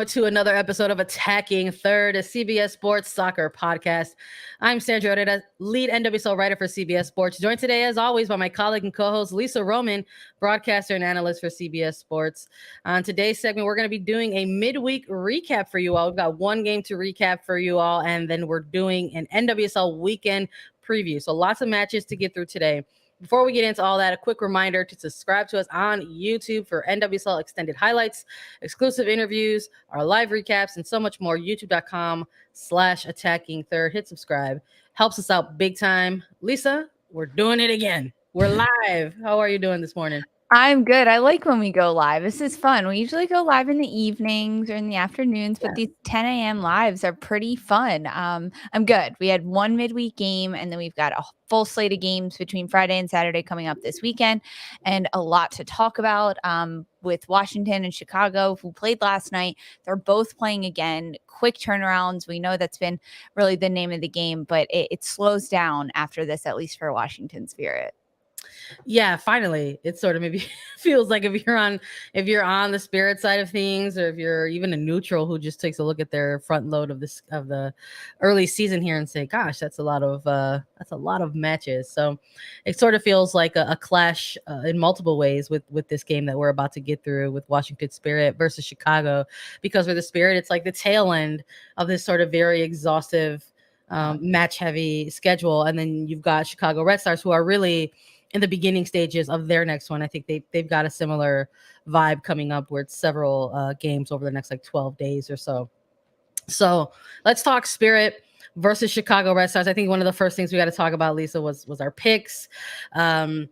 To another episode of Attacking Third, a CBS Sports soccer podcast. I'm Sandra and Herrera, lead NWSL writer for CBS Sports, joined today, as always, by my colleague and co-host Lisa Roman, broadcaster and analyst for CBS Sports. On today's segment, we're going to be doing a midweek recap for you all. We've got one game to recap for you all, and then we're doing an NWSL weekend preview. So lots of matches to get through today. Before we get into all that, a quick reminder to subscribe to us on YouTube for NWSL extended highlights, exclusive interviews, our live recaps, and so much more. YouTube.com/attacking third. Hit subscribe. Helps us out big time. Lisa, we're doing it again. We're live. How are you doing this morning? I'm good. I like when we go live. This is fun. We usually go live in the evenings or in the afternoons, but these 10 a.m. lives are pretty fun. I'm good. We had one midweek game, and then we've got a full slate of games between Friday and Saturday coming up this weekend, and a lot to talk about with Washington and Chicago, who played last night. They're both playing again. Quick turnarounds. We know that's been really the name of the game, but it slows down after this, at least for Washington Spirit. Yeah, finally, it sort of maybe feels like if you're on the Spirit side of things, or if you're even a neutral who just takes a look at their front load of the early season here and say, gosh, that's a lot of matches. So it sort of feels like a clash in multiple ways with this game that we're about to get through with Washington Spirit versus Chicago, because for the Spirit, it's like the tail end of this sort of very exhaustive match heavy schedule, and then you've got Chicago Red Stars, who are really in the beginning stages of their next one. I think they've got a similar vibe coming up, where it's several games over the next like 12 days or so. So let's talk Spirit versus Chicago Red Stars. I think one of the first things we got to talk about, Lisa, was our picks. I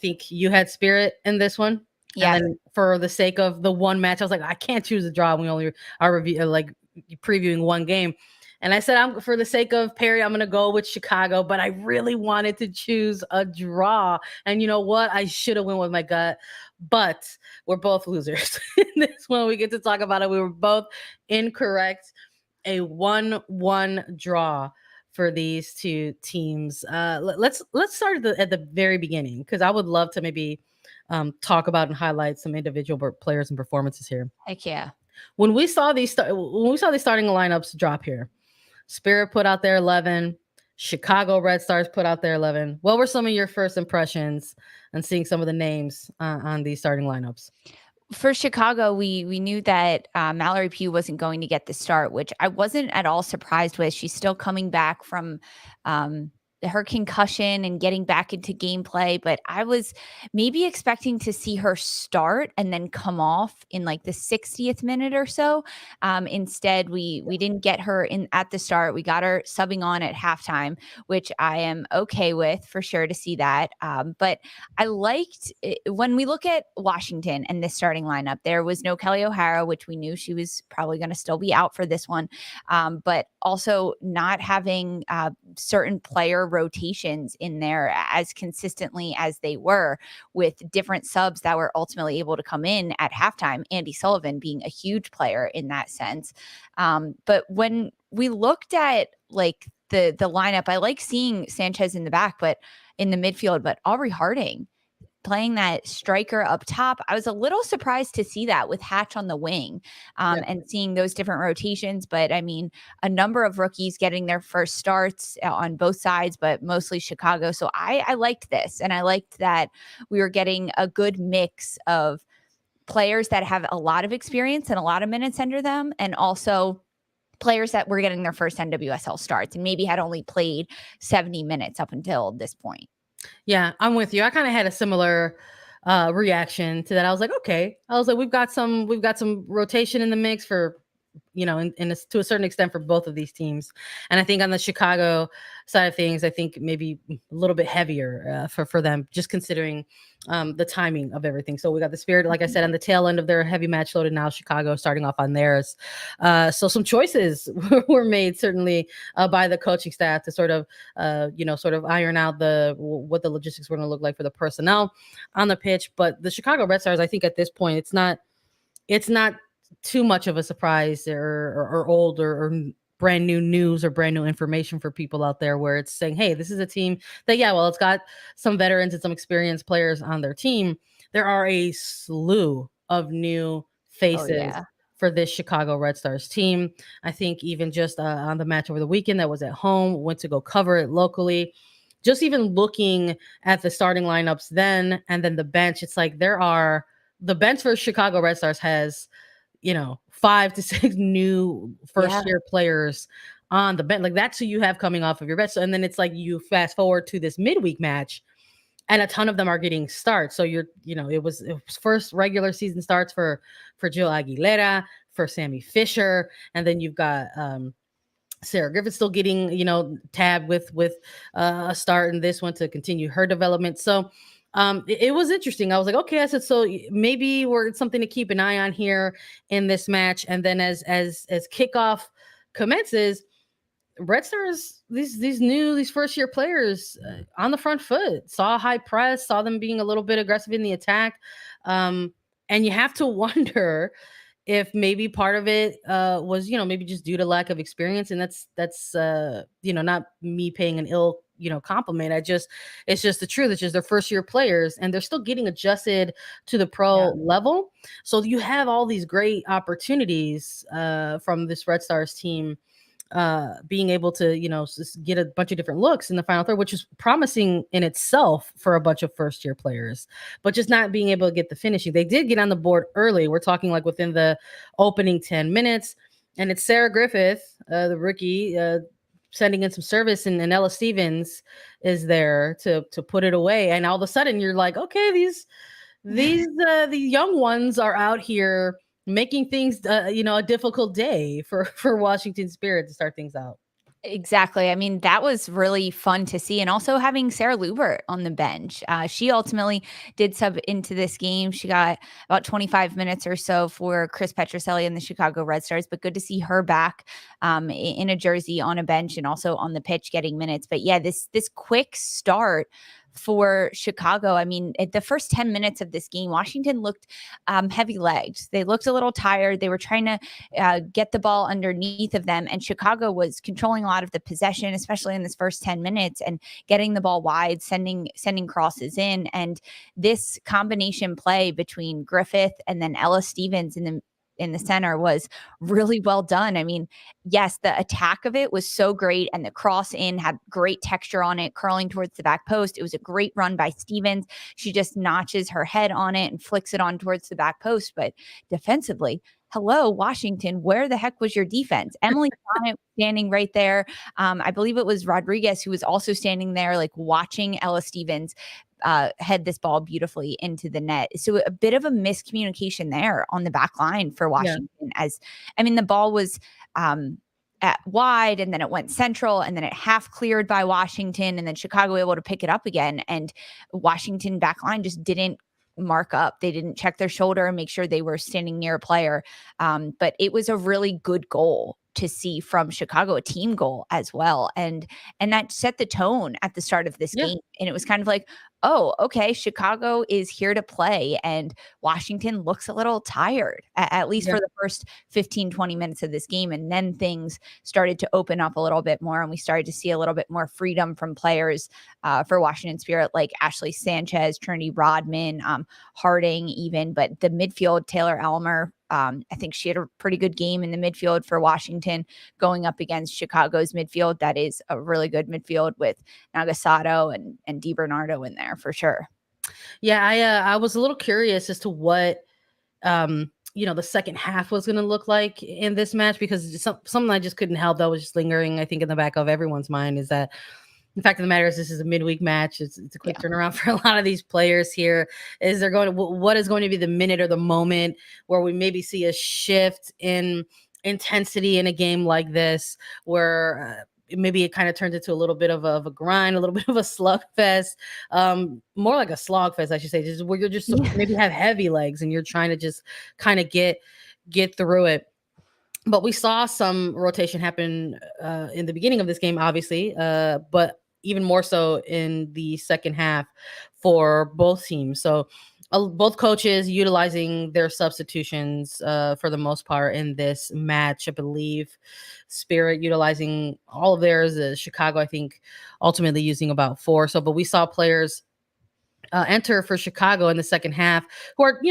think you had Spirit in this one. Yeah. And then for the sake of the one match, I was like, I can't choose a draw. We only are previewing one game. And I said, for the sake of Perry, I'm going to go with Chicago, but I really wanted to choose a draw. And you know what? I should have went with my gut, but we're both losers. This one, we get to talk about it. We were both incorrect. A 1-1 draw for these two teams. Let's start at the very beginning, because I would love to maybe talk about and highlight some individual players and performances here. Heck yeah. When we saw these starting lineups drop here, Spirit put out their 11. Chicago Red Stars put out their 11. What were some of your first impressions on seeing some of the names on these starting lineups? For Chicago, we knew that Mallory Pugh wasn't going to get the start, which I wasn't at all surprised with. She's still coming back from her concussion and getting back into gameplay, but I was maybe expecting to see her start and then come off in like the 60th minute or so. Instead, we didn't get her in at the start. We got her subbing on at halftime, which I am okay with, for sure, to see that. But I liked when we look at Washington and this starting lineup, there was no Kelly O'Hara, which we knew she was probably going to still be out for this one, but also not having certain player rotations in there as consistently as they were, with different subs that were ultimately able to come in at halftime. Andy Sullivan being a huge player in that sense. But when we looked at like the lineup, I like seeing Sanchez in the back, but in the midfield, but Aubrey Harding playing that striker up top. I was a little surprised to see that with Hatch on the wing and seeing those different rotations. But I mean, a number of rookies getting their first starts on both sides, but mostly Chicago. So I liked this, and I liked that we were getting a good mix of players that have a lot of experience and a lot of minutes under them, and also players that were getting their first NWSL starts and maybe had only played 70 minutes up until this point. Yeah, I'm with you. I kind of had a similar reaction to that. I was like, okay. I was like, we've got some rotation in the mix for, to a certain extent for both of these teams. And I think on the Chicago side of things, I think maybe a little bit heavier for them, just considering the timing of everything. So we got the Spirit, like I said, on the tail end of their heavy match load, and now Chicago starting off on theirs. So some choices were made, certainly by the coaching staff, to sort of iron out what the logistics were going to look like for the personnel on the pitch. But the Chicago Red Stars, I think at this point, it's not too much of a surprise or old or brand new news or brand new information for people out there, where it's saying, hey, this is a team that, it's got some veterans and some experienced players on their team. There are a slew of new faces for this Chicago Red Stars team. I think even just on the match over the weekend that was at home, went to go cover it locally. Just even looking at the starting lineups then and then the bench, it's like the bench for Chicago Red Stars has, 5 to 6 new first year players on the bench. Like that's who you have coming off of your bench. So, and then it's like you fast forward to this midweek match and a ton of them are getting starts. So it was first regular season starts for Jill Aguilera, for Sammy Fisher, and then you've got Sarah Griffith still getting tabbed with a start in this one to continue her development. So it was interesting. I was like, okay, I said, so maybe it's something to keep an eye on here in this match. And then as kickoff commences, Red Stars, these first year players on the front foot, saw high press, saw them being a little bit aggressive in the attack. And you have to wonder if maybe part of it was, maybe just due to lack of experience. And that's not me paying an ill, compliment. It's just the truth. It's just their first year players and they're still getting adjusted to the pro level. So you have all these great opportunities from this Red Stars team being able to just get a bunch of different looks in the final third, which is promising in itself for a bunch of first year players, but just not being able to get the finishing. They did get on the board early. We're talking like within the opening 10 minutes, and it's Sarah Griffith, the rookie, sending in some service, and Ella Stevens is there to put it away. And all of a sudden you're like, okay, these young ones are out here making things, a difficult day for Washington Spirit to start things out. Exactly. I mean, that was really fun to see. And also having Sarah Lubert on the bench. She ultimately did sub into this game. She got about 25 minutes or so for Chris Petroselli and the Chicago Red Stars, but good to see her back in a jersey on a bench and also on the pitch getting minutes. But yeah, this quick start for Chicago. I mean, at the first 10 minutes of this game, Washington looked heavy-legged. They looked a little tired. They were trying to get the ball underneath of them, and Chicago was controlling a lot of the possession, especially in this first 10 minutes, and getting the ball wide, sending crosses in. And this combination play between Griffith and then Ella Stevens in the center was really well done. I mean, yes, the attack of it was so great, and the cross in had great texture on it, curling towards the back post. It was a great run by Stevens. She just notches her head on it and flicks it on towards the back post. But defensively, hello, Washington, where the heck was your defense? Emily Bonnet standing right there. I believe it was Rodriguez who was also standing there, like watching Ella Stevens head this ball beautifully into the net. So a bit of a miscommunication there on the back line for Washington. The ball was at wide, and then it went central, and then it half cleared by Washington, and then Chicago able to pick it up again. And Washington back line just didn't mark up. They didn't check their shoulder and make sure they were standing near a player. But it was a really good goal to see from Chicago, a team goal as well. And that set the tone at the start of this game. And it was kind of like, oh, okay, Chicago is here to play, and Washington looks a little tired, at least for the first 15, 20 minutes of this game. And then things started to open up a little bit more, and we started to see a little bit more freedom from players for Washington Spirit, like Ashley Sanchez, Trinity Rodman, Harding even. But the midfield, Taylor Elmer, I think she had a pretty good game in the midfield for Washington going up against Chicago's midfield. That is a really good midfield with Nagasato and DiBernardo in there for sure. Yeah, I was a little curious as to what the second half was going to look like in this match, because something I just couldn't help that was just lingering, I think, in the back of everyone's mind is that the fact of the matter is this is a midweek match. It's a quick turnaround for a lot of these players here. What is going to be the minute or the moment where we maybe see a shift in intensity in a game like this, where maybe it kind of turns into a little bit of a grind, a little bit of a slugfest, more like a slogfest, I should say, just where you're just maybe have heavy legs and you're trying to just kind of get through it. But we saw some rotation happen in the beginning of this game, obviously, but even more so in the second half for both teams. So both coaches utilizing their substitutions for the most part in this match. I believe Spirit utilizing all of theirs. Chicago, I think, ultimately using about 4. But we saw players enter for Chicago in the second half who are,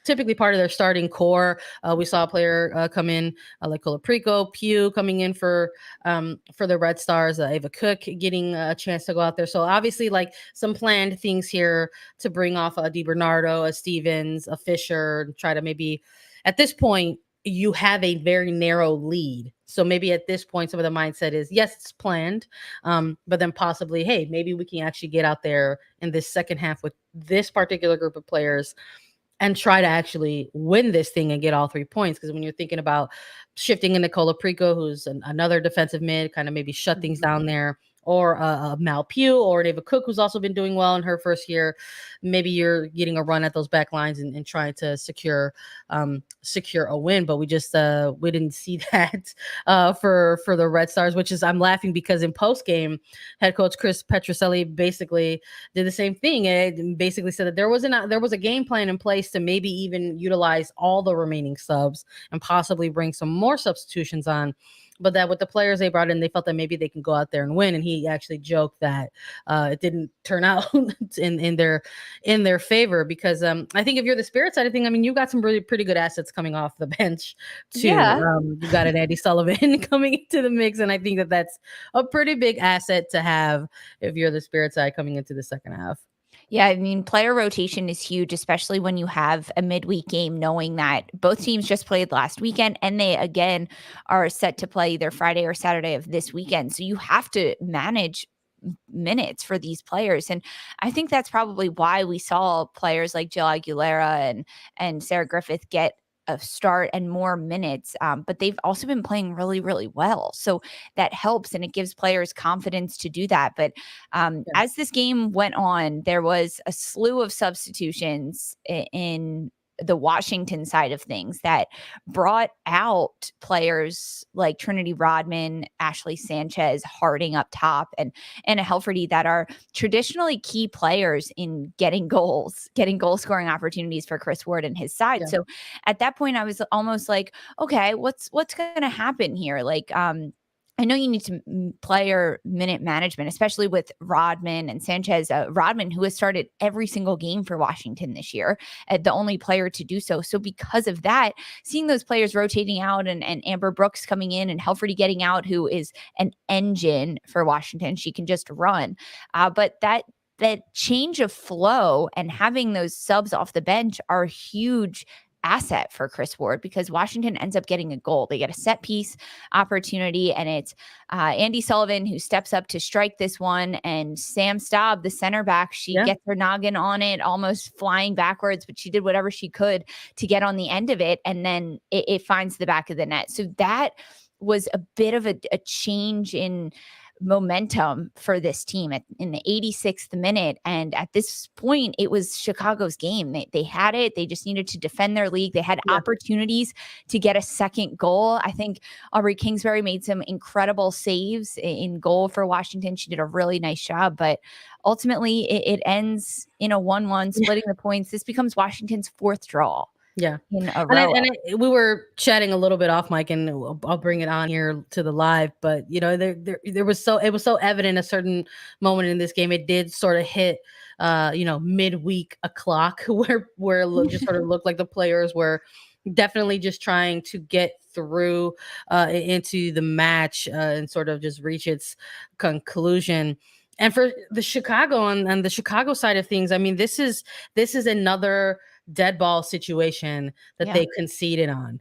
typically part of their starting core. We saw a player come in like Colaprico, Pugh coming in for the Red Stars, Ava Cook getting a chance to go out there. So obviously, like some planned things here to bring off a DiBernardo, a Stevens, a Fisher, try to maybe at this point you have a very narrow lead. So maybe at this point, some of the mindset is, yes, it's planned, but then possibly, hey, maybe we can actually get out there in this second half with this particular group of players and try to actually win this thing and get all 3 points. Because when you're thinking about shifting into Colaprico, who's another defensive mid, kind of maybe shut things down there, or Mal Pugh or Ava Cook, who's also been doing well in her first year, maybe you're getting a run at those back lines and trying to secure a win. But we just we didn't see that for the Red Stars, which is, I'm laughing because in post game, head coach Chris Petroselli basically did the same thing and basically said that there was a game plan in place to maybe even utilize all the remaining subs and possibly bring some more substitutions on. But that with the players they brought in, they felt that maybe they can go out there and win. And he actually joked that it didn't turn out in their favor, because I think if you're the Spirit side of thing, I mean, you got some really pretty good assets coming off the bench too. Yeah. You got an Andy Sullivan coming into the mix, and I think that that's a pretty big asset to have if you're the Spirit side coming into the second half. Yeah, I mean, player rotation is huge, especially when you have a midweek game, knowing that both teams just played last weekend and they again are set to play either Friday or Saturday of this weekend. So you have to manage minutes for these players. And I think that's probably why we saw players like Jill Aguilera and Sarah Griffith get a start and more minutes. But they've also been playing really, really well. So that helps and it gives players confidence to do that. But as this game went on, there was a slew of substitutions in the Washington side of things that brought out players like Trinity Rodman, Ashley Sanchez, Harding up top, and Anna Helferty that are traditionally key players in getting goal scoring opportunities for Chris Ward and his side. Yeah. So at that point, I was almost like, okay, what's going to happen here? Like, I know you need to player minute management, especially with Rodman and Sanchez. Rodman, who has started every single game for Washington this year, the only player to do so. So because of that, seeing those players rotating out and Amber Brooks coming in and Helferty getting out, who is an engine for Washington, she can just run. But that change of flow and having those subs off the bench are huge asset for Chris Ward, because Washington ends up getting a goal. They get a set piece opportunity, and it's Andy Sullivan who steps up to strike this one, and Sam Staab, the center back, she gets her noggin on it, almost flying backwards, but she did whatever she could to get on the end of it, and then it finds the back of the net. So that was a bit of a change in momentum for this team in the 86th minute. And at this point, it was Chicago's game. They had it. They just needed to defend their league. They had opportunities to get a second goal. I think Aubrey Kingsbury made some incredible saves in goal for Washington. She did a really nice job, but ultimately it ends in a 1-1, splitting the points. This becomes Washington's fourth draw. Yeah. In a row. We were chatting a little bit off mic, and I'll bring it on here to the live, but you know, it was so evident a certain moment in this game. It did sort of hit midweek o'clock where it just sort of looked like the players were definitely just trying to get through into the match and sort of just reach its conclusion. And for the Chicago on the Chicago side of things, I mean, this is another dead ball situation that they conceded on.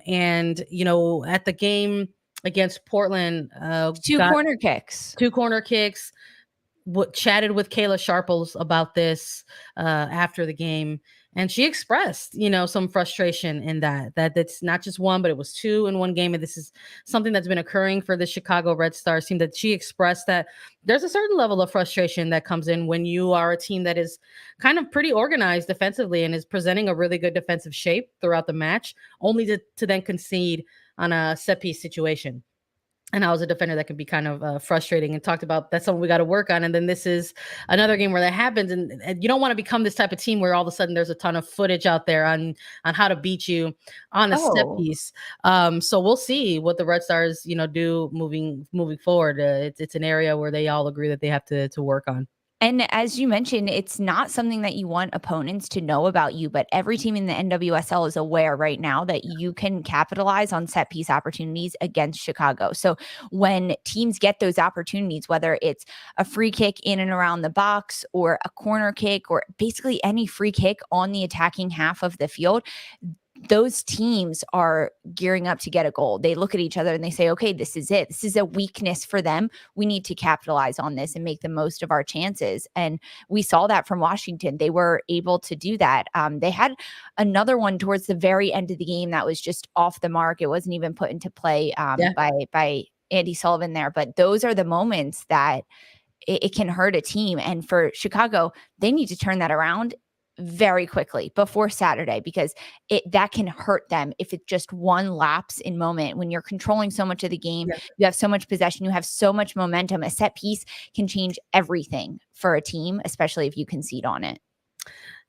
And you know, at the game against Portland, two corner kicks. Chatted with Kayla Sharples about this after the game, and she expressed, you know, some frustration in that's not just one, but it was two in one game. And this is something that's been occurring for the Chicago Red Stars team, that she expressed that there's a certain level of frustration that comes in when you are a team that is kind of pretty organized defensively and is presenting a really good defensive shape throughout the match, only to then concede on a set piece situation. And I was a defender that can be kind of frustrating, and talked about that's something we got to work on. And then this is another game where that happens. And you don't want to become this type of team where all of a sudden there's a ton of footage out there on how to beat you on a set piece. So we'll see what the Red Stars, do moving forward. It's an area where they all agree that they have to work on. And as you mentioned, it's not something that you want opponents to know about you, but every team in the NWSL is aware right now that you can capitalize on set piece opportunities against Chicago. So when teams get those opportunities, whether it's a free kick in and around the box or a corner kick or basically any free kick on the attacking half of the field, those teams are gearing up to get a goal. They look at each other and they say, okay, this is it. This is a weakness for them. We need to capitalize on this and make the most of our chances. And we saw that from Washington. They were able to do that. They had another one towards the very end of the game that was just off the mark. It wasn't even put into play by Andy Sullivan there. But those are the moments that it can hurt a team. And for Chicago, they need to turn that around very quickly before Saturday, because that can hurt them if it's just one lapse in moment. When you're controlling so much of the game, you have so much possession, you have so much momentum. A set piece can change everything for a team, especially if you concede on it.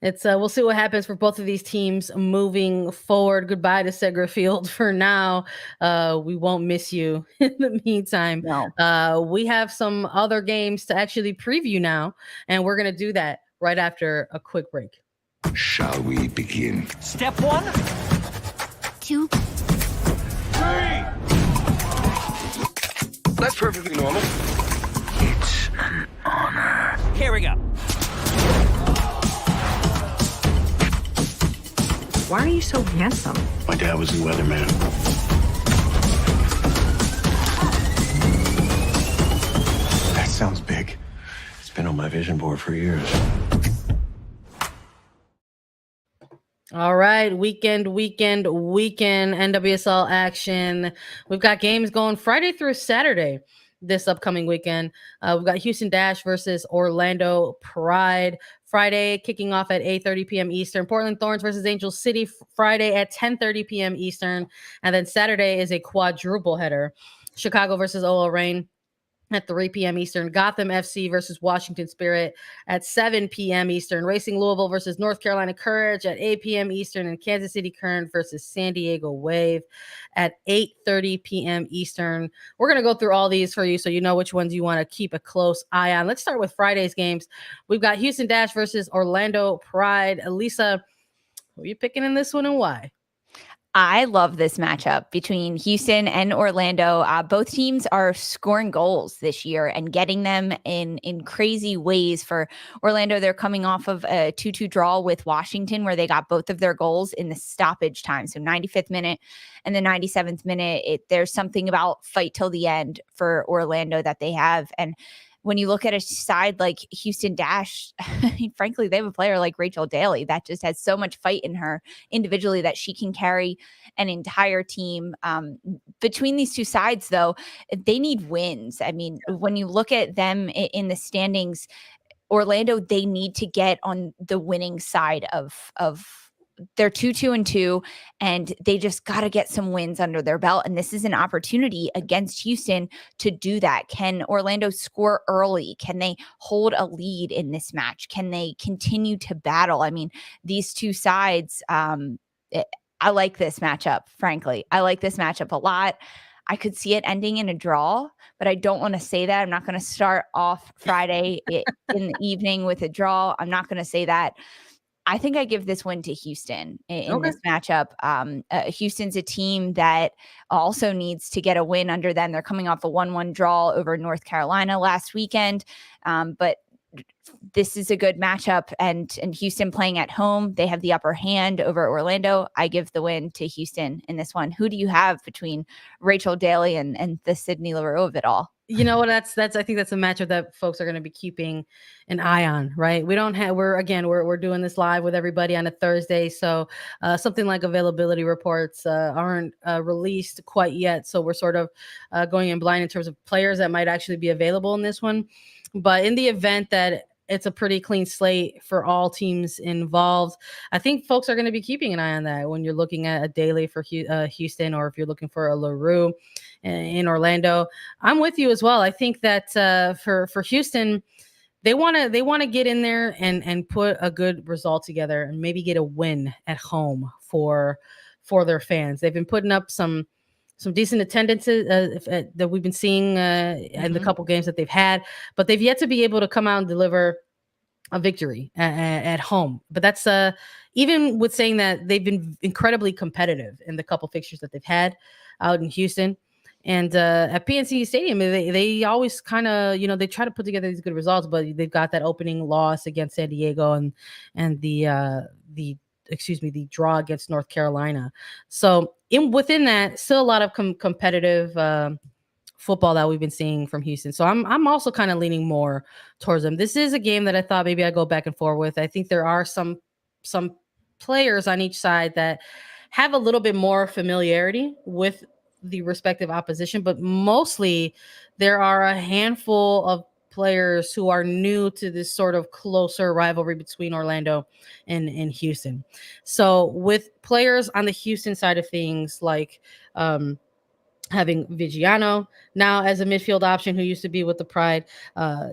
It's we'll see what happens for both of these teams moving forward. Goodbye to Segra Field for now. We won't miss you in the meantime. No. We have some other games to actually preview now, and we're going to do that right after a quick break. Shall we begin? Step 1, 2, 3. That's perfectly normal. It's an honor. Here we go. Why are you so handsome? My dad was the weatherman. That sounds big. It's been on my vision board for years. All right, weekend NWSL action. We've got games going Friday through Saturday this upcoming weekend. We've got Houston Dash versus Orlando Pride. Friday kicking off at 8:30 p.m. Eastern. Portland Thorns versus Angel City Friday at 10:30 p.m. Eastern. And then Saturday is a quadruple header. Chicago versus OL Reign at 3 p.m. Eastern. Gotham FC versus Washington Spirit at 7 p.m. Eastern. Racing Louisville versus North Carolina Courage at 8 p.m. Eastern. And Kansas City Current versus San Diego Wave at 8:30 p.m. Eastern. We're going to go through all these for you so you know which ones you want to keep a close eye on. Let's start with Friday's games. We've got Houston Dash versus Orlando Pride. Lisa, who are you picking in this one and why? I love this matchup between Houston and Orlando. Both teams are scoring goals this year and getting them in crazy ways. For Orlando, they're coming off of a 2-2 draw with Washington, where they got both of their goals in the stoppage time. So 95th minute and the 97th minute. There's something about fight till the end for Orlando that they have. And when you look at a side like Houston Dash, frankly, they have a player like Rachel Daly that just has so much fight in her individually that she can carry an entire team. Between these two sides, though, they need wins. I mean, when you look at them in the standings, Orlando, they need to get on the winning side of they're 2-2-2, and they just got to get some wins under their belt. And this is an opportunity against Houston to do that. Can Orlando score early? Can they hold a lead in this match? Can they continue to battle? I mean, these two sides, I like this matchup, frankly. I like this matchup a lot. I could see it ending in a draw, but I don't want to say that. I'm not going to start off Friday in the evening with a draw. I'm not going to say that. I think I give this win to Houston in this matchup. Houston's a team that also needs to get a win under them. They're coming off a 1-1 draw over North Carolina last weekend. But this is a good matchup, and Houston playing at home, they have the upper hand over Orlando. I give the win to Houston in this one. Who do you have between Rachel Daly and the Sydney Leroux of it all? You know what? That's I think that's a matchup that folks are going to be keeping an eye on, right? We're doing this live with everybody on a Thursday, so something like availability reports aren't released quite yet. So we're sort of going in blind in terms of players that might actually be available in this one. But in the event that it's a pretty clean slate for all teams involved, I think folks are going to be keeping an eye on that when you're looking at a Daly for Houston, or if you're looking for a Leroux in Orlando. I'm with you as well. I think that for Houston, they want to get in there and put a good result together and maybe get a win at home for their fans. They've been putting up some some decent attendances that we've been seeing in the couple games that they've had, but they've yet to be able to come out and deliver a victory at home. But that's even with saying that, they've been incredibly competitive in the couple fixtures that they've had out in Houston. And at PNC Stadium, they always kind of, they try to put together these good results, but they've got that opening loss against San Diego and the draw against North Carolina. So within that, still a lot of competitive football that we've been seeing from Houston. So I'm also kind of leaning more towards them. This is a game that I thought maybe I'd go back and forth with. I think there are some players on each side that have a little bit more familiarity with the respective opposition, but mostly there are a handful of players who are new to this sort of closer rivalry between Orlando and Houston. So with players on the Houston side of things, like having Vigiano now as a midfield option who used to be with the Pride,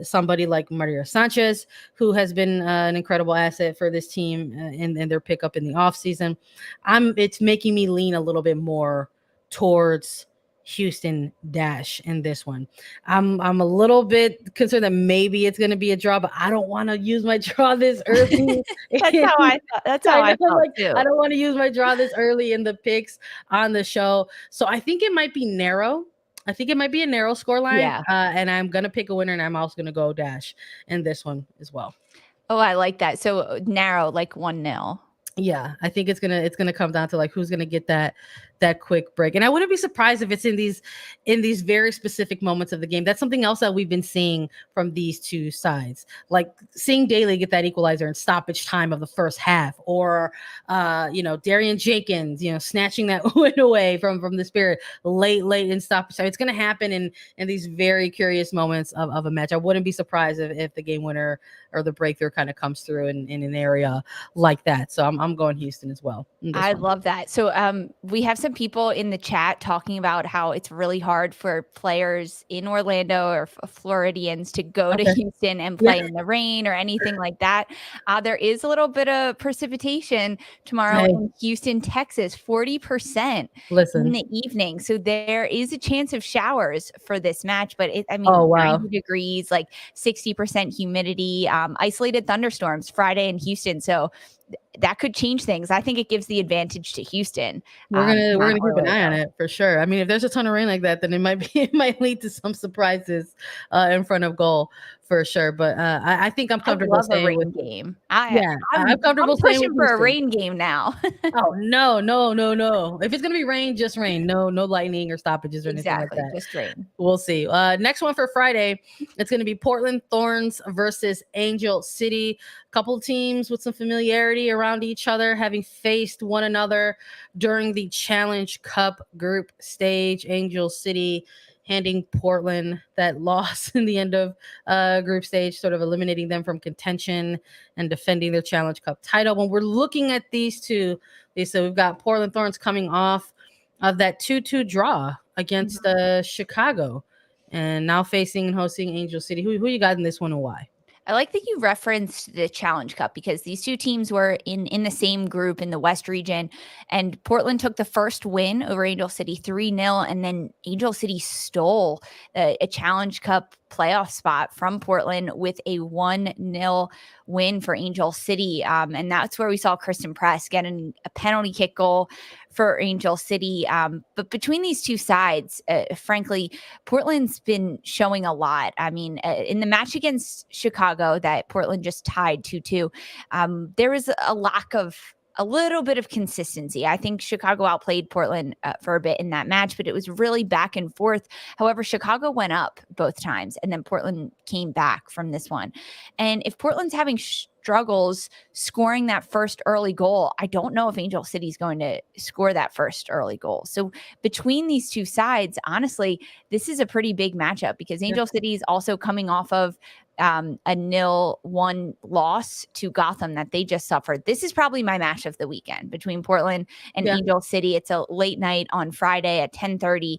somebody like Maria Sanchez, who has been an incredible asset for this team in their pickup in the offseason. It's making me lean a little bit more towards Houston Dash in this one. I'm a little bit concerned that maybe it's going to be a draw, but I don't want to use my draw this early. That's how I thought. That's how I felt too. I don't want to use my draw this early in the picks on the show. So I think it might be narrow. I think it might be a narrow scoreline. Yeah. And I'm going to pick a winner, and I'm also going to go Dash in this one as well. Oh, I like that. So narrow, like 1-0. Yeah, I think it's gonna come down to like who's gonna get that quick break. And I wouldn't be surprised if it's in these very specific moments of the game. That's something else that we've been seeing from these two sides, like seeing Daly get that equalizer in stoppage time of the first half, or Darian Jenkins, snatching that win away from the Spirit late in stoppage time. It's gonna happen in these very curious moments of a match. I wouldn't be surprised if the game winner or the breakthrough kind of comes through in an area like that. So I'm going Houston as well. I love that. So we have some people in the chat talking about how it's really hard for players in Orlando or Floridians to go to Houston and play in the rain or anything like that. There is a little bit of precipitation tomorrow in Houston, Texas, 40% in the evening. So there is a chance of showers for this match, but 90 degrees, like 60% humidity, isolated thunderstorms Friday in Houston. So that could change things. I think it gives the advantage to Houston. We're gonna keep an eye on it for sure. I mean, if there's a ton of rain like that, then it might lead to some surprises in front of goal for sure. But I think I'm comfortable staying with a rain game. I'm comfortable pushing for a rain game now. Oh no! If it's gonna be rain, just rain. No lightning or stoppages or anything like that. Just rain. We'll see. Next one for Friday, it's gonna be Portland Thorns versus Angel City. Couple teams with some familiarity around each other, having faced one another during the Challenge Cup group stage. Angel City handing Portland that loss in the end of group stage, sort of eliminating them from contention and defending their Challenge Cup title. When we're looking at these two, Lisa, we've got Portland Thorns coming off of that 2-2 draw against Chicago, and now facing and hosting Angel City. Who you got in this one and why? I like that you referenced the Challenge Cup because these two teams were in the same group in the West region, and Portland took the first win over Angel City 3-0, and then Angel City stole a Challenge Cup playoff spot from Portland with a 1-0 win for Angel City. And that's where we saw Kristen Press getting a penalty kick goal for Angel City. But between these two sides, frankly, Portland's been showing a lot. I mean, in the match against Chicago that Portland just tied 2-2, there was a little bit of consistency. I think Chicago outplayed Portland for a bit in that match, but it was really back and forth. However, Chicago went up both times, and then Portland came back from this one. And if Portland's having struggles scoring that first early goal, I don't know if Angel City is going to score that first early goal. So between these two sides, honestly, this is a pretty big matchup because Angel City is also coming off of a 0-1 loss to Gotham that they just suffered. This is probably my match of the weekend between Portland and Angel City. It's a late night on Friday at 10:30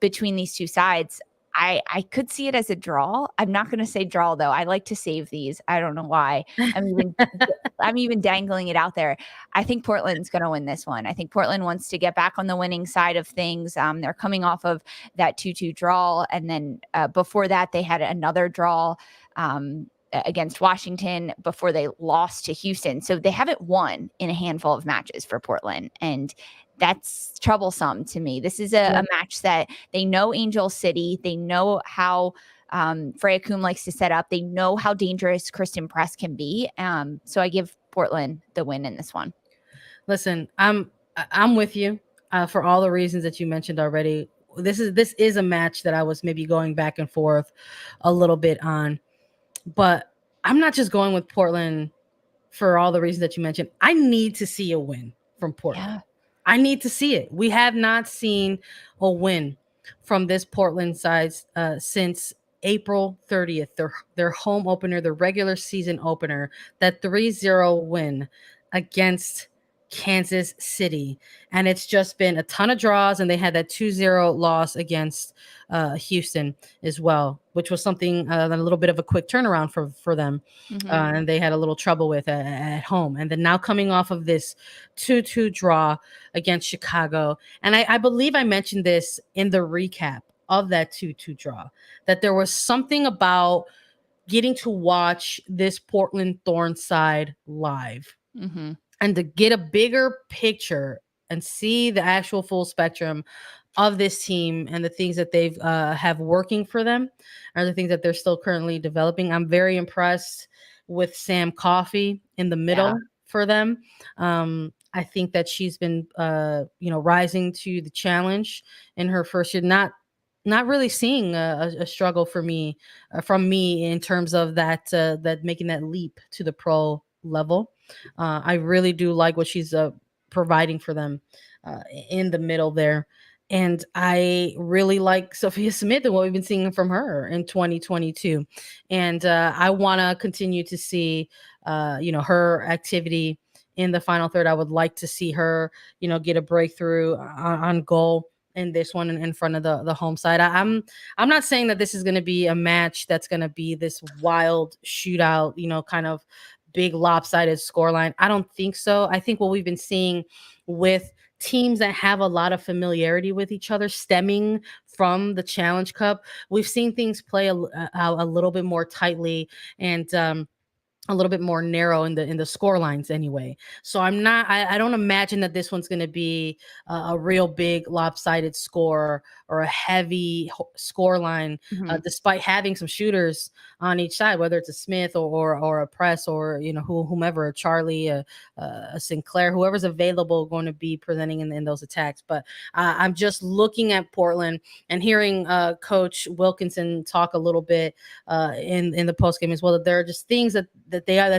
between these two sides. I could see it as a draw. I'm not going to say draw though. I like to save these. I don't know why. I'm even dangling it out there. I think Portland's going to win this one. I think Portland wants to get back on the winning side of things. They're coming off of that 2-2 draw, and then before that they had another draw against Washington before they lost to Houston. So they haven't won in a handful of matches for Portland, and that's troublesome to me. This is a match that they know Angel City. They know how Freya Kuhn likes to set up. They know how dangerous Kristen Press can be. So I give Portland the win in this one. Listen, I'm with you for all the reasons that you mentioned already. This is a match that I was maybe going back and forth a little bit on, but I'm not just going with Portland for all the reasons that you mentioned. I need to see a win from Portland. Yeah. I need to see it. We have not seen a win from this Portland side since April 30th, their home opener, the regular season opener, that 3-0 win against Kansas City. And it's just been a ton of draws, and they had that 2-0 loss against Houston as well, which was something a little bit of a quick turnaround for them. Mm-hmm. And they had a little trouble with at home. And then now coming off of this 2-2 draw against Chicago. And I believe I mentioned this in the recap of that 2-2 draw, that there was something about getting to watch this Portland Thorns side live. Mm-hmm. And to get a bigger picture and see the actual full spectrum of this team and the things that they've have working for them, or the things that they're still currently developing. I'm very impressed with Sam Coffey in the middle for them. I think that she's been, rising to the challenge in her first year. Not really seeing a struggle for me from me in terms of that making that leap to the pro level. I really do like what she's providing for them in the middle there. And I really like Sophia Smith and what we've been seeing from her in 2022. And I want to continue to see, her activity in the final third. I would like to see her, get a breakthrough on goal in this one in front of the home side. I'm not saying that this is going to be a match that's going to be this wild shootout, kind of big lopsided scoreline. I don't think so. I think what we've been seeing with teams that have a lot of familiarity with each other stemming from the Challenge Cup, we've seen things play a little bit more tightly and a little bit more narrow in the score lines anyway. So I don't imagine that this one's going to be a real big lopsided score or a heavy score line, despite having some shooters on each side, whether it's a Smith or a Press or, whomever, a Charlie, a Sinclair, whoever's available going to be presenting in those attacks. But I'm just looking at Portland and hearing Coach Wilkinson talk a little bit in the postgame as well, that there are just things that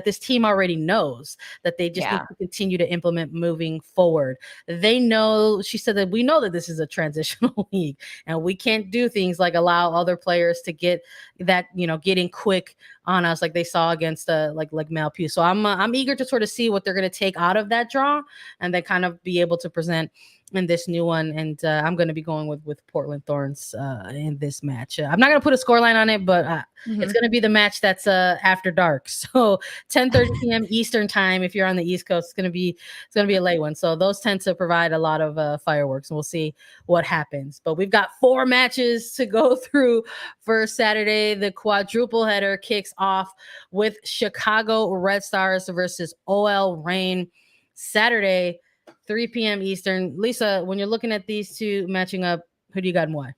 this team already knows that they just need to continue to implement moving forward. They know, she said, that we know that this is a transitional league and we can't do things like allow other players to get that, getting quick on us like they saw against like Malpew. So I'm eager to sort of see what they're going to take out of that draw and then kind of be able to present in this new one. And I'm going to be going with Portland Thorns in this match. I'm not going to put a scoreline on it, but it's going to be the match that's after dark. So 10:30 p.m. Eastern time. If you're on the East Coast, it's going to be a late one. So those tend to provide a lot of fireworks, and we'll see what happens. But we've got 4 matches to go through for Saturday. The quadruple header kicks off with Chicago Red Stars versus OL Reign Saturday, 3 p.m. Eastern. Lisa, when you're looking at these two matching up, who do you got and why?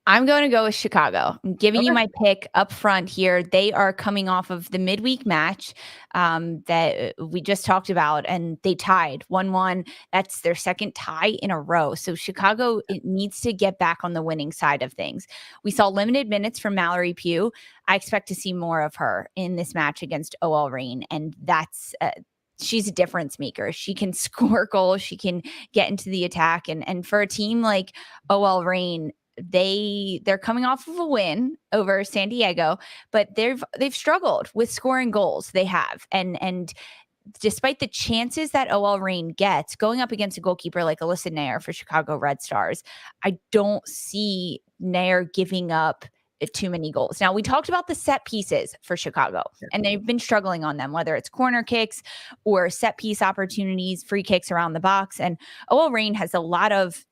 I'm going to go with Chicago. I'm giving you my pick up front here. They are coming off of the midweek match that we just talked about, and they tied 1-1. That's their second tie in a row. So Chicago, it needs to get back on the winning side of things. We saw limited minutes from Mallory Pugh. I expect to see more of her in this match against OL Reign, and that's she's a difference maker. She can score goals. She can get into the attack. And for a team like OL Reign, they're coming off of a win over San Diego, but they've struggled with scoring goals. They have. And despite the chances that OL Reign gets going up against a goalkeeper like Alyssa Nair for Chicago Red Stars, I don't see Nair giving up too many goals. Now, we talked about the set pieces for Chicago, and they've been struggling on them, whether it's corner kicks or set piece opportunities, free kicks around the box. And OL Reign has a lot of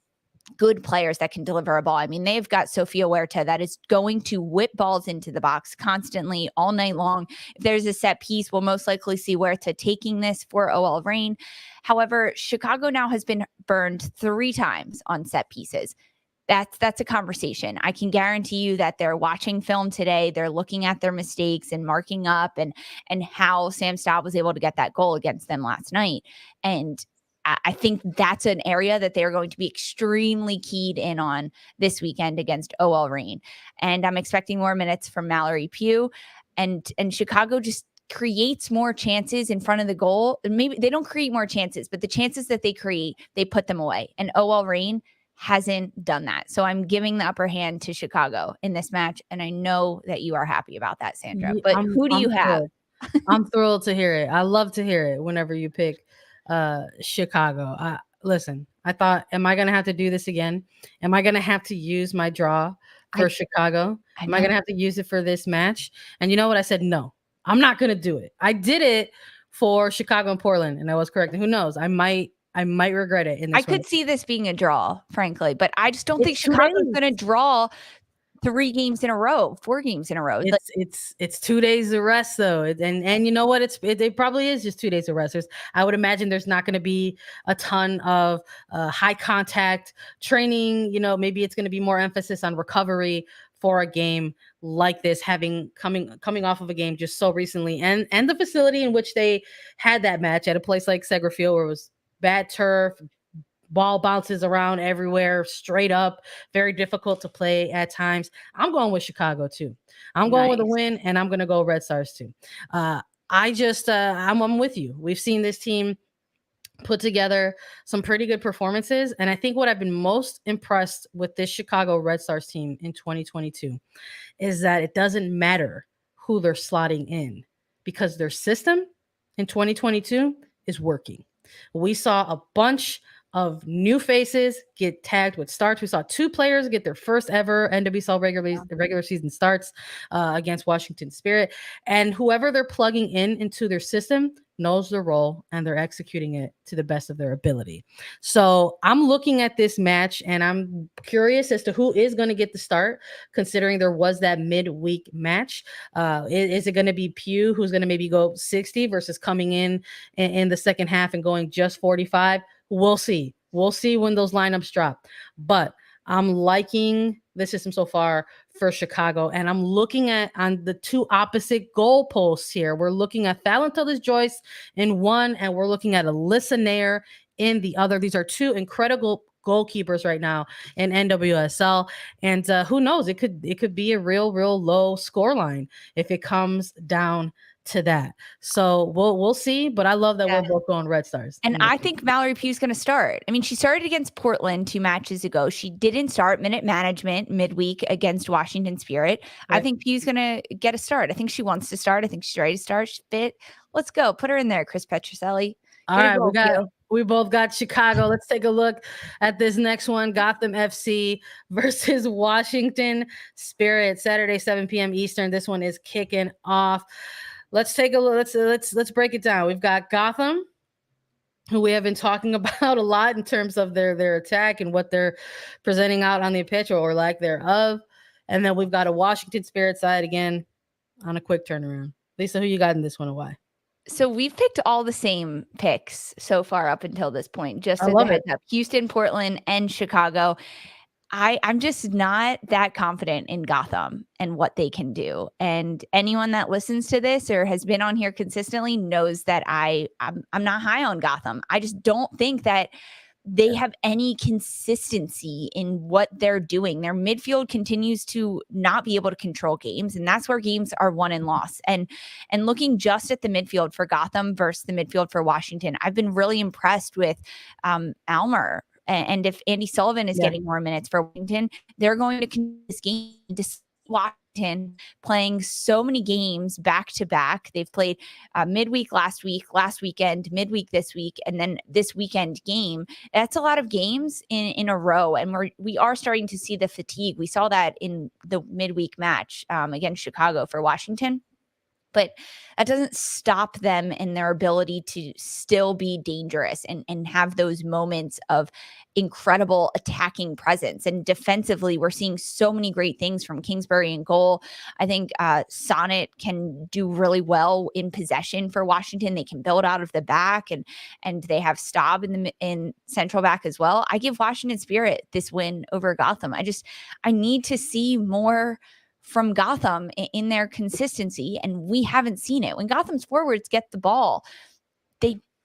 good players that can deliver a ball. I mean, they've got Sofia Huerta that is going to whip balls into the box constantly all night long. If there's a set piece, we'll most likely see Huerta taking this for OL Reign. However, Chicago now has been burned 3 times on set pieces. That's a conversation. I can guarantee you that they're watching film today. They're looking at their mistakes and marking up and how Sam Staab was able to get that goal against them last night. And I think that's an area that they're going to be extremely keyed in on this weekend against OL Reign. And I'm expecting more minutes from Mallory Pugh. And Chicago just creates more chances in front of the goal. Maybe they don't create more chances, but the chances that they create, they put them away. And OL Reign hasn't done that. So I'm giving the upper hand to Chicago in this match. And I know that you are happy about that, Sandra. But who do you have? I'm thrilled to hear it. I love to hear it whenever you pick Chicago. Listen, I thought, am I going to have to do this again? Am I going to have to use my draw for Chicago? Am I going to have to use it for this match? And you know what? I said, no, I'm not going to do it. I did it for Chicago and Portland, and I was correct. And who knows? I might regret it. I could see this being a draw, frankly, but I just don't think Chicago's going to draw 3 games in a row, 4 games in a row. It's 2 days of rest though, and you know what? It probably is just 2 days of rest. I would imagine there's not going to be a ton of high contact training. You know, maybe it's going to be more emphasis on recovery for a game like this, coming off of a game just so recently, and the facility in which they had that match at a place like Segra Field, where it was bad turf, ball bounces around everywhere, straight up, very difficult to play at times. I'm going with Chicago too. I'm going with a win, and I'm going to go Red Stars too. I'm with you. We've seen this team put together some pretty good performances, and I think what I've been most impressed with this Chicago Red Stars team in 2022 is that it doesn't matter who they're slotting in, because their system in 2022 is working. We saw a bunch of new faces get tagged with starts. We saw 2 players get their first ever NWSL regular season starts against Washington Spirit. And whoever they're plugging into their system knows their role, and they're executing it to the best of their ability. So I'm looking at this match, and I'm curious as to who is going to get the start, considering there was that midweek match. Is it going to be Pugh, who's going to maybe go 60 versus coming in the second half and going just 45? We'll see. We'll see when those lineups drop. But I'm liking the system so far for Chicago, and I'm looking at on the 2 opposite goalposts here. We're looking at Fallon Tullis-Joyce in one, and we're looking at Alyssa Nair in the other. These are 2 incredible goalkeepers right now in NWSL, and who knows? It could be a real low score line if it comes down to that. So we'll see, but I love that we're both going Red Stars. And I think Mallory Pugh's going to start. I mean, she started against Portland 2 matches ago. She didn't start minute management midweek against Washington Spirit. Right. I think Pugh's going to get a start. I think she wants to start. I think she's ready to start. She's fit. Let's go. Put her in there, Chris Petruselli. All right, we both got Chicago. Let's take a look at this next one. Gotham FC versus Washington Spirit, Saturday, 7 p.m. Eastern. This one is kicking off. Let's take a look. Let's break it down. We've got Gotham, who we have been talking about a lot in terms of their attack and what they're presenting out on the pitch, or lack thereof. And then we've got a Washington Spirit side again on a quick turnaround. Lisa, who you got in this one and why? So we've picked all the same picks so far up until this point. Just as a heads up, Houston, Portland, and Chicago. I'm just not that confident in Gotham and what they can do. And anyone that listens to this or has been on here consistently knows that I'm not high on Gotham. I just don't think that they have any consistency in what they're doing. Their midfield continues to not be able to control games, and that's where games are won and lost. And looking just at the midfield for Gotham versus the midfield for Washington, I've been really impressed with Almer. And if Andy Sullivan is getting more minutes for Washington, they're going to continue this game Washington playing so many games back to back. They've played midweek last weekend, midweek this week, and then this weekend game. That's a lot of games in a row, and we are starting to see the fatigue. We saw that in the midweek match against Chicago for Washington. But that doesn't stop them in their ability to still be dangerous and have those moments of incredible attacking presence. And defensively, we're seeing so many great things from Kingsbury in goal. I think Sonnet can do really well in possession for Washington. They can build out of the back, and they have Staab in central back as well. I give Washington Spirit this win over Gotham. I need to see more from Gotham in their consistency, and we haven't seen it. When Gotham's forwards get the ball,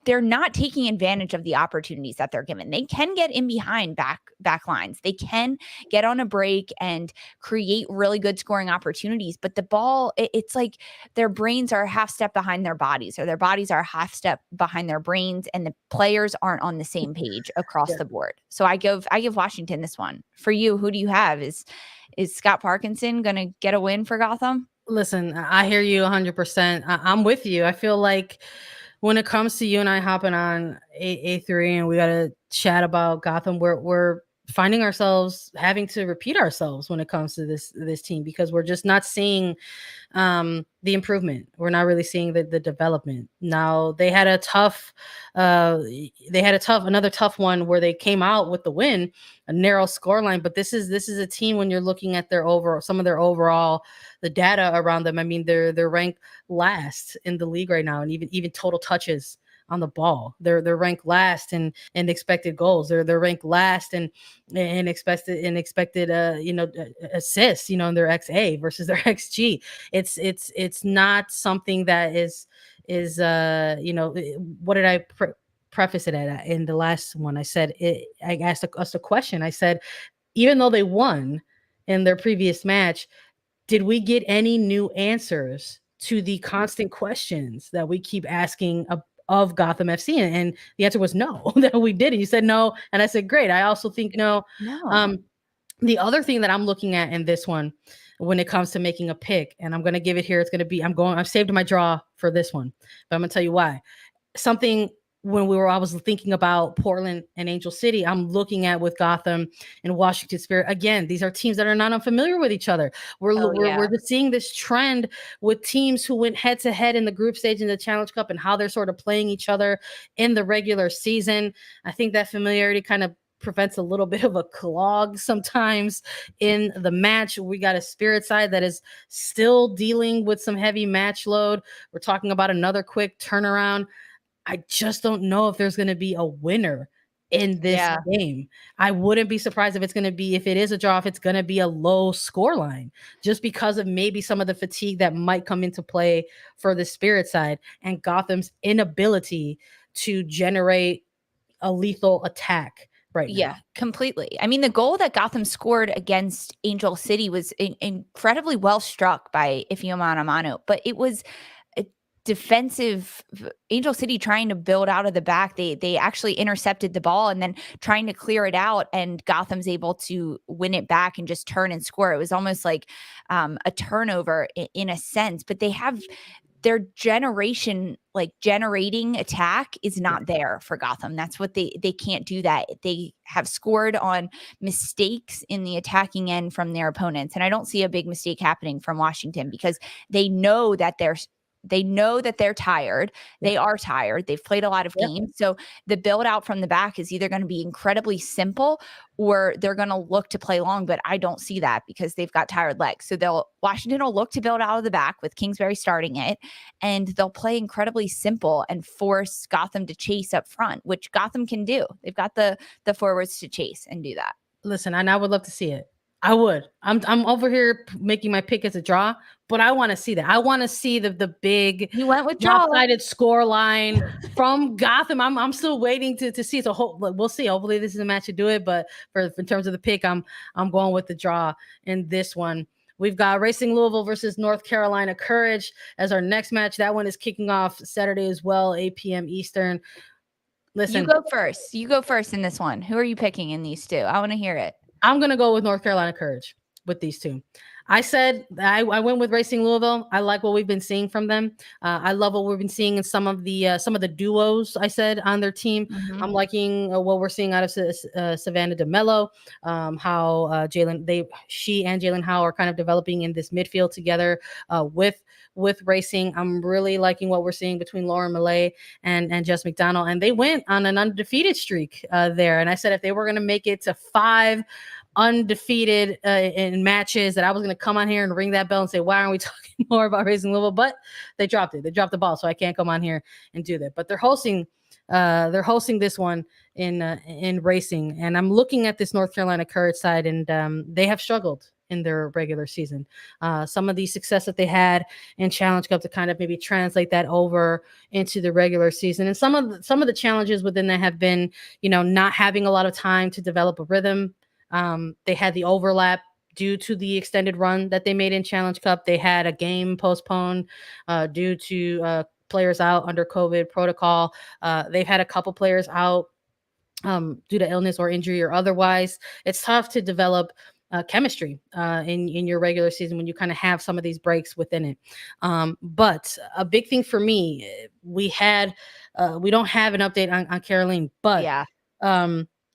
they're not taking advantage of the opportunities that they're given. They can get in behind back lines. They can get on a break and create really good scoring opportunities, but the ball, it's like their brains are a half step behind their bodies, or their bodies are a half step behind their brains, and the players aren't on the same page across the board. So I give Washington this one. For you, who do you have? Is Scott Parkinson going to get a win for Gotham? Listen, I hear you 100%. I'm with you. I feel like when it comes to you and I hopping on A3 and we got to chat about Gotham, we're finding ourselves having to repeat ourselves when it comes to this team, because we're just not seeing the improvement. We're not really seeing the development. Now they had another tough one where they came out with the win, a narrow scoreline. But this is a team, when you're looking at some of their overall, the data around them. I mean, they're ranked last in the league right now, and even total touches on the ball. They're ranked last in expected goals. They're ranked last in expected assists, in their XA versus their XG. It's not something that is what did I preface it at in the last one? I said I asked us a question. I said, even though they won in their previous match, did we get any new answers to the constant questions that we keep asking of Gotham FC? And the answer was no, that we didn't. You said no, and I said great. I also think no. The other thing that I'm looking at in this one, when it comes to making a pick, and I'm going to give it here, it's going to be, I've saved my draw for this one, but I'm going to tell you why. Something I was thinking about Portland and Angel City, I'm looking at with Gotham and Washington Spirit. Again, these are teams that are not unfamiliar with each other. We're just seeing this trend with teams who went head to head in the group stage in the Challenge Cup, and how they're sort of playing each other in the regular season. I think that familiarity kind of prevents a little bit of a clog sometimes in the match. We got a Spirit side that is still dealing with some heavy match load. We're talking about another quick turnaround. I just don't know if there's going to be a winner in this game. I wouldn't be surprised if it is a draw, if it's going to be a low score line, just because of maybe some of the fatigue that might come into play for the Spirit side and Gotham's inability to generate a lethal attack right now. Yeah, completely. I mean, the goal that Gotham scored against Angel City was incredibly well struck by Ifeoma Amano, but it was defensive Angel City trying to build out of the back. They actually intercepted the ball and then trying to clear it out, and Gotham's able to win it back and just turn and score. It was almost like a turnover in a sense, but they have their generating attack is not there for Gotham. That's what they can't do that. They have scored on mistakes in the attacking end from their opponents. And I don't see a big mistake happening from Washington, because they know that they're tired. They are tired. They've played a lot of games. So the build out from the back is either going to be incredibly simple, or they're going to look to play long, but I don't see that because they've got tired legs. So Washington will look to build out of the back with Kingsbury starting it, and they'll play incredibly simple and force Gotham to chase up front, which Gotham can do. They've got the forwards to chase and do that. Listen, and I would love to see it. I would. I'm over here making my pick as a draw, but I want to see that. I want to see the big, you went with lopsided score line from Gotham. I'm still waiting to see. So we'll see. Hopefully this is a match to do it. But in terms of the pick, I'm going with the draw in this one. We've got Racing Louisville versus North Carolina Courage as our next match. That one is kicking off Saturday as well, 8 p.m. Eastern. Listen, you go first in this one. Who are you picking in these two? I want to hear it. I'm going to go with North Carolina Courage with these two. I said I went with Racing Louisville. I like what we've been seeing from them. I love what we've been seeing in some of the duos. I said on their team. Mhm. I'm liking what we're seeing out of Savannah DeMello. How she and Jalen Howe are kind of developing in this midfield together with Racing. I'm really liking what we're seeing between Lauren Millay and Jess McDonald. And they went on an undefeated streak there. And I said if they were going to make it to 5 undefeated in matches, that I was going to come on here and ring that bell and say, why aren't we talking more about Racing Louisville? But they dropped it. They dropped the ball. So I can't come on here and do that. But they're hosting this one in Racing. And I'm looking at this North Carolina Courage side, and they have struggled in their regular season. Some of the success that they had in Challenge Cup to kind of maybe translate that over into the regular season. And some of the challenges within that have been, not having a lot of time to develop a rhythm. They had the overlap due to the extended run that they made in Challenge Cup. They had a game postponed due to players out under COVID protocol. They've had a couple players out due to illness or injury or otherwise. It's tough to develop chemistry in your regular season when you kind of have some of these breaks within it. But a big thing for me, we don't have an update on Caroline, but Yeah.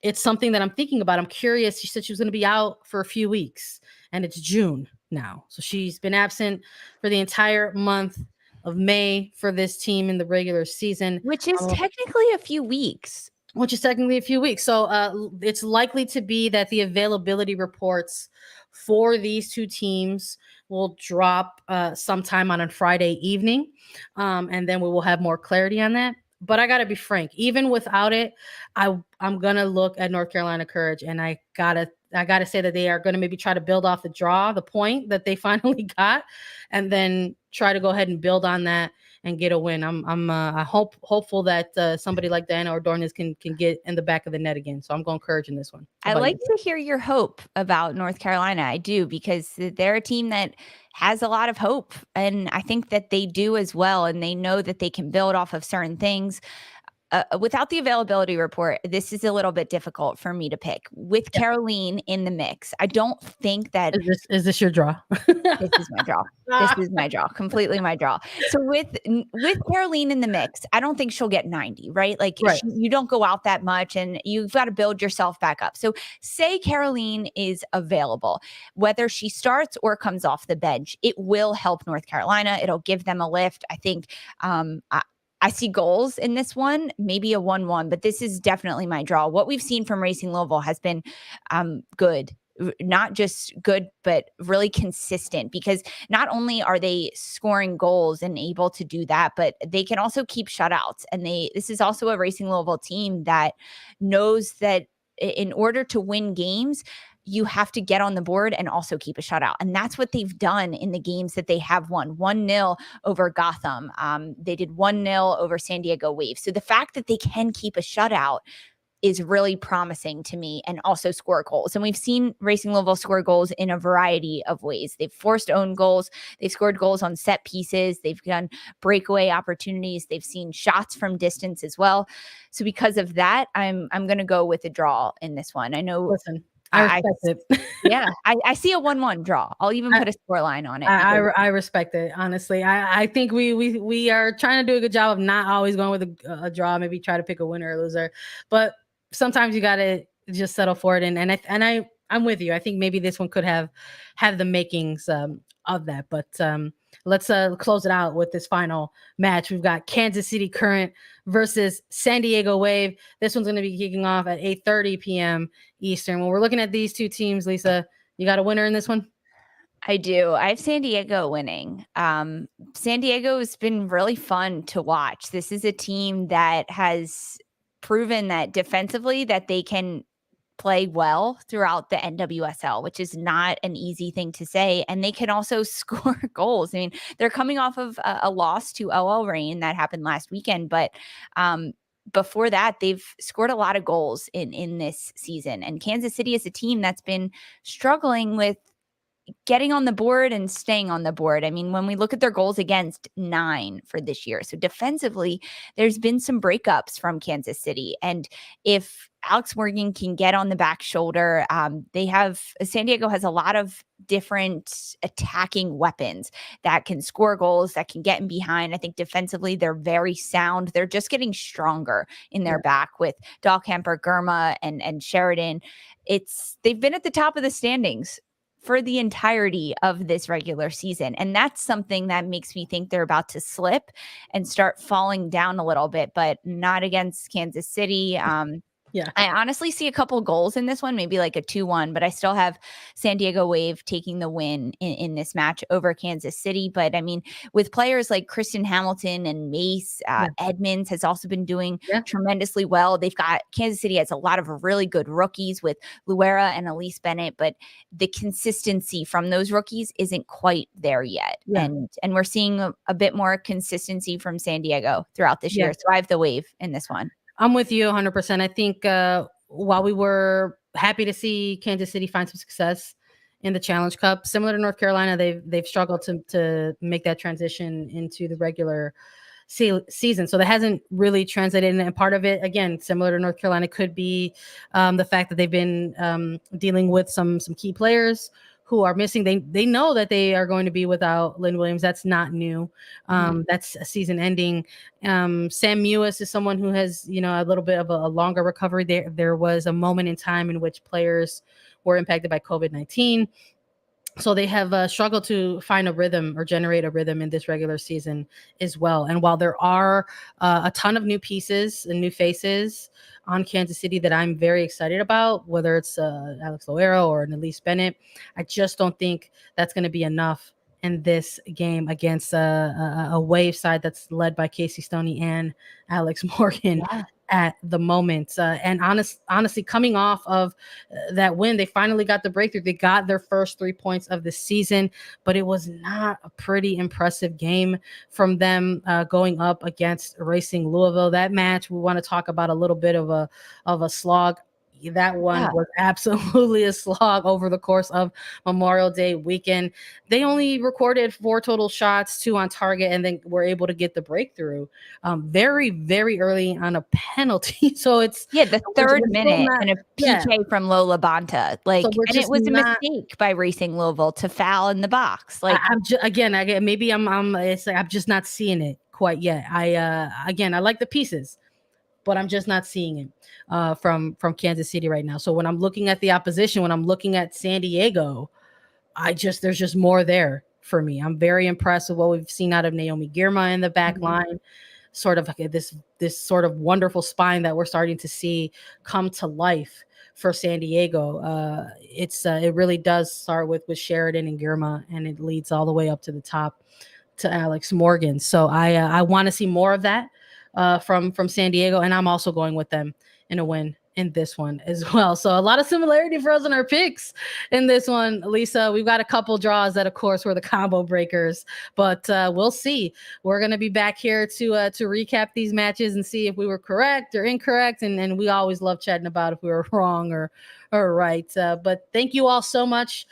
It's something that I'm thinking about. I'm curious. She said she was going to be out for a few weeks, and it's June now. So she's been absent for the entire month of May for this team in the regular season. Which is technically a few weeks. So it's likely to be that the availability reports for these two teams will drop sometime on a Friday evening. And then we will have more clarity on that. But I got to be frank, even without it, I'm going to look at North Carolina Courage, and I got to say that they are going to maybe try to build off the point that they finally got, and then try to go ahead and build on that and get a win. I'm hopeful that somebody like Diana Ordonez can get in the back of the net again. So I'm going Courage in this one. I like to hear your hope about North Carolina. I do, because they're a team that has a lot of hope, and I think that they do as well. And they know that they can build off of certain things. Without the availability report, this is a little bit difficult for me to pick. With Caroline in the mix, I don't think that is this your draw. This is my draw. This is my draw. Completely my draw. So with Caroline in the mix, I don't think she'll get 90, right? Like right. You don't go out that much, and you've got to build yourself back up. So say Caroline is available, whether she starts or comes off the bench, it will help North Carolina. It'll give them a lift. I think I see goals in this one, maybe a 1-1, but this is definitely my draw. What we've seen from Racing Louisville has been good. Not just good, but really consistent, because not only are they scoring goals and able to do that, but they can also keep shutouts. And this is also a Racing Louisville team that knows that in order to win games, you have to get on the board and also keep a shutout. And that's what they've done in the games that they have won. 1-0 over Gotham. They did 1-0 over San Diego Wave. So the fact that they can keep a shutout is really promising to me, and also score goals. And we've seen Racing Louisville score goals in a variety of ways. They've forced own goals. They've scored goals on set pieces. They've done breakaway opportunities. They've seen shots from distance as well. So because of that, I'm going to go with a draw in this one. I know. Listen, I respect it. Yeah, I see a 1-1 draw. I'll even put a score line on it. I respect it. Honestly, I think we are trying to do a good job of not always going with a draw. Maybe try to pick a winner or loser, but sometimes you got to just settle for it. And I'm with you. I think maybe this one could have the makings of that. But let's close it out with this final match. We've got Kansas City Current versus San Diego Wave. This one's going to be kicking off at 8:30 p.m. Eastern. When we're looking at these two teams, Lisa, you got a winner in this one? I do. I have San Diego winning. San Diego has been really fun to watch. This is a team that has proven that defensively that they can play well throughout the NWSL, which is not an easy thing to say. And they can also score goals. I mean, they're coming off of a loss to OL Reign that happened last weekend, but before that, they've scored a lot of goals in this season. And Kansas City is a team that's been struggling with getting on the board and staying on the board. I mean, when we look at their goals against, 9 for this year. So defensively, there's been some breakups from Kansas City. And if Alex Morgan can get on the back shoulder, San Diego has a lot of different attacking weapons that can score goals, that can get in behind. I think defensively, they're very sound. They're just getting stronger in their back with Dahlkemper, Germa, and Sheridan. They've been at the top of the standings for the entirety of this regular season. And that's something that makes me think they're about to slip and start falling down a little bit, but not against Kansas City. Yeah. I honestly see a couple goals in this one, maybe like a 2-1, but I still have San Diego Wave taking the win in this match over Kansas City. But I mean, with players like Kristen Hamilton and Mace, Edmonds has also been doing tremendously well. Kansas City has a lot of really good rookies with Luera and Elise Bennett, but the consistency from those rookies isn't quite there yet. Yeah. And we're seeing a bit more consistency from San Diego throughout this year. So I have the Wave in this one. I'm with you 100%. I think while we were happy to see Kansas City find some success in the Challenge Cup, similar to North Carolina, they've struggled to make that transition into the regular season. So that hasn't really translated. And part of it, again, similar to North Carolina, could be the fact that they've been dealing with some key players who are missing. They know that they are going to be without Lynn Williams. That's not new. That's a season ending. Sam Mewis is someone who has, a little bit of a longer recovery. There was a moment in time in which players were impacted by COVID-19. So they have struggled to find a rhythm or generate a rhythm in this regular season as well. And while there are a ton of new pieces and new faces on Kansas City that I'm very excited about, whether it's Alex Loera or Elise Bennett, I just don't think that's going to be enough in this game against a Wave side that's led by Casey Stoney and Alex Morgan at the moment. And honestly, coming off of that win, they finally got the breakthrough. They got their first 3 points of the season, but it was not a pretty impressive game from them going up against Racing Louisville. That match, we want to talk about a little bit of a slog. That one was absolutely a slog over the course of Memorial Day weekend. They only recorded 4 total shots, 2 on target, and then were able to get the breakthrough very, very early on a penalty. So it's the third minute and a PK from Lola Bonta. And it was a mistake by Racing Louisville to foul in the box. I'm just not seeing it quite yet. I like the pieces, but I'm just not seeing it from Kansas City right now. So when I'm looking at the opposition, when I'm looking at San Diego, there's just more there for me. I'm very impressed with what we've seen out of Naomi Girma in the back line, sort of like this sort of wonderful spine that we're starting to see come to life for San Diego. It really does start with Sheridan and Girma, and it leads all the way up to the top to Alex Morgan. So I want to see more of that from San Diego, and I'm also going with them in a win in this one as well. So a lot of similarity for us in our picks in this one, Lisa. We've got a couple draws that, of course, were the combo breakers, but we'll see. We're going to be back here to recap these matches and see if we were correct or incorrect, and we always love chatting about if we were wrong or right. But thank you all so much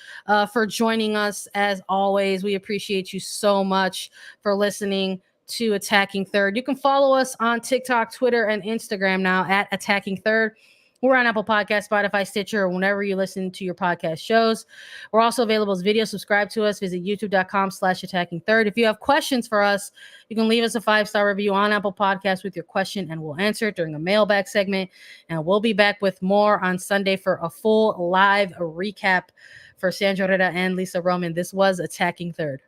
for joining us. As always, we appreciate you so much for listening to Attacking Third. You can follow us on TikTok, Twitter, and Instagram now at Attacking Third. We're on Apple Podcasts, Spotify, Stitcher, or whenever you listen to your podcast shows. We're also available as video. Subscribe to us. Visit youtube.com/Attacking Third. If you have questions for us, you can leave us a 5-star review on Apple Podcasts with your question, and we'll answer it during a mailbag segment. And we'll be back with more on Sunday for a full live recap. For Sandra Herrera and Lisa Roman, this was Attacking Third.